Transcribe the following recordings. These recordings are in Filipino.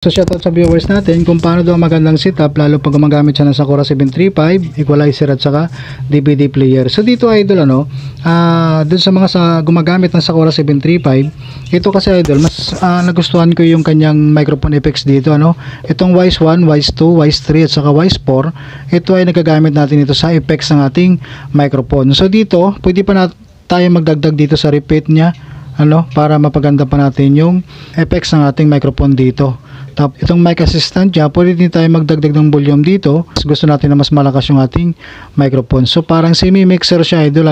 So shoutout sa viewers natin kung paano daw magandang setup lalo pag gumagamit siya ng Sakura 735, equalizer at saka DVD player. So dito idol dun sa mga gumagamit ng Sakura 735, ito kasi idol mas nagustuhan ko yung kanyang microphone effects dito Itong Wise 1, Wise 2, Wise 3 at saka Wise 4, ito ay nagagamit natin ito sa effects ng ating microphone. So dito pwede pa tayo magdagdag dito sa repeat niya para mapaganda pa natin yung effects ng ating microphone dito. Tapos itong mic assistant niya, pwede din tayo magdagdag ng volume dito. Gusto natin na mas malakas yung ating microphone. So parang semi-mixer siya idol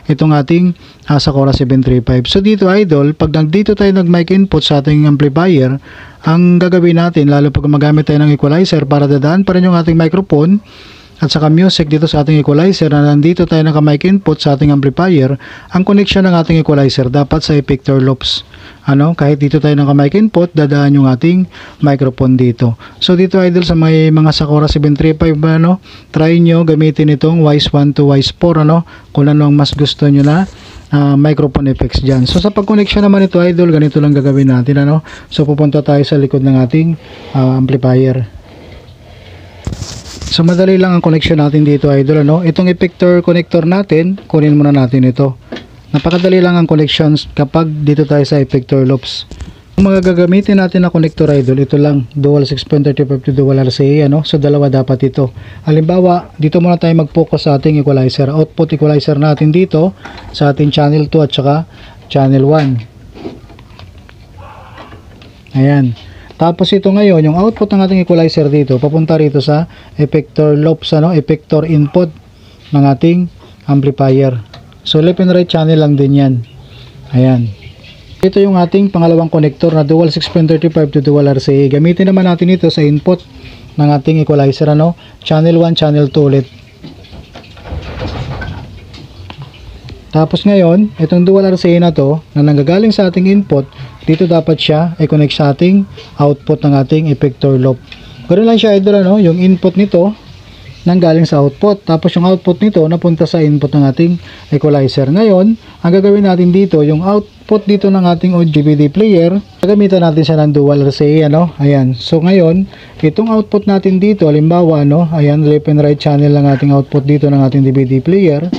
itong ating Sakura 735. So dito idol, pag dito tayo nag-mic input sa ating amplifier, ang gagawin natin lalo pag magamit tayo ng equalizer para dadaan pa rin yung ating microphone at saka music dito sa ating equalizer na nandito tayo naka-mic input sa ating amplifier, ang connection ng ating equalizer dapat sa effector loops. Kahit dito tayo naka-mic input, dadaan yung ating microphone dito. So dito idol sa may mga Sakura 735 try nyo gamitin itong Wise 1 to Wise 4 kung ano ang mas gusto nyo na microphone effects dyan. So sa pag-connection naman ito idol, ganito lang gagawin natin So pupunta tayo sa likod ng ating amplifier. So madali lang ang connection natin dito idol Itong effector connector natin, kunin muna natin ito. Napakadali lang ang connections kapag dito tayo sa effector loops. Ang mga gagamitin natin na connector idol, ito lang, dual 6.35 to dual RCA So dalawa dapat ito. Halimbawa, dito muna tayo mag-focus sa ating equalizer. Output equalizer natin dito sa ating channel 2 at saka channel 1. Ayan. Tapos ito ngayon, yung output ng ating equalizer dito, papunta rito sa effector loops, effector input ng ating amplifier. So left and right channel lang din yan. Ayan. Ito yung ating pangalawang connector na dual 6.35 to dual RCA. Gamitin naman natin ito sa input ng ating equalizer, channel 1, channel 2 ulit. Tapos ngayon, itong dual RCA na to, na nanggagaling sa ating input, dito dapat siya i-connect sa ating output ng ating effector loop. Ganoon lang siya idol yung input nito nanggaling sa output. Tapos yung output nito napunta sa input ng ating equalizer. Ngayon, ang gagawin natin dito, yung output dito ng ating DVD player, gagamitan natin siya ng dual RCA Ayan. So ngayon, itong output natin dito, halimbawa ayan, left and right channel lang ating output dito ng ating DVD player.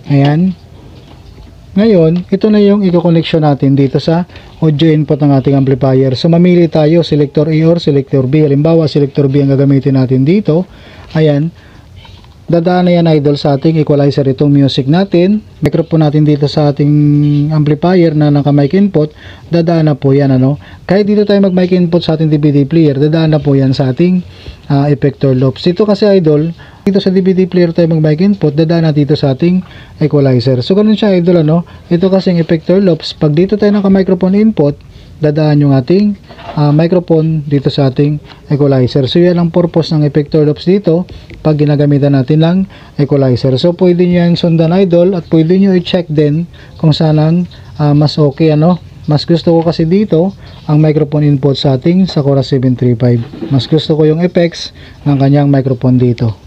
Ayan. Ngayon, ito na yung i-connection natin dito sa audio input ng ating amplifier. So, mamili tayo, selector A or selector B. Halimbawa, selector B ang gagamitin natin dito. Ayan. Dadaan na yan idol sa ating equalizer itong music natin. Microphone natin dito sa ating amplifier na naka-mic input. Dadaan na po yan Kahit dito tayo mag-mic input sa ating DVD player, dadaan na po yan sa ating effector loops. Ito kasi idol, dito sa DVD player tayo mag-mic input, dadaan na dito sa ating equalizer. So ganun siya idol Ito kasi yung effector loops, pag dito tayo naka-microphone input, dadaan yung ating microphone dito sa ating equalizer. So yan ang purpose ng effector loops dito pag ginagamitan natin ng equalizer. So pwede nyo yung sundan idol at pwede nyo i-check din kung saan ang mas okay Mas gusto ko kasi dito ang microphone input sa ating Sakura 735. Mas gusto ko yung effects ng kanyang microphone dito.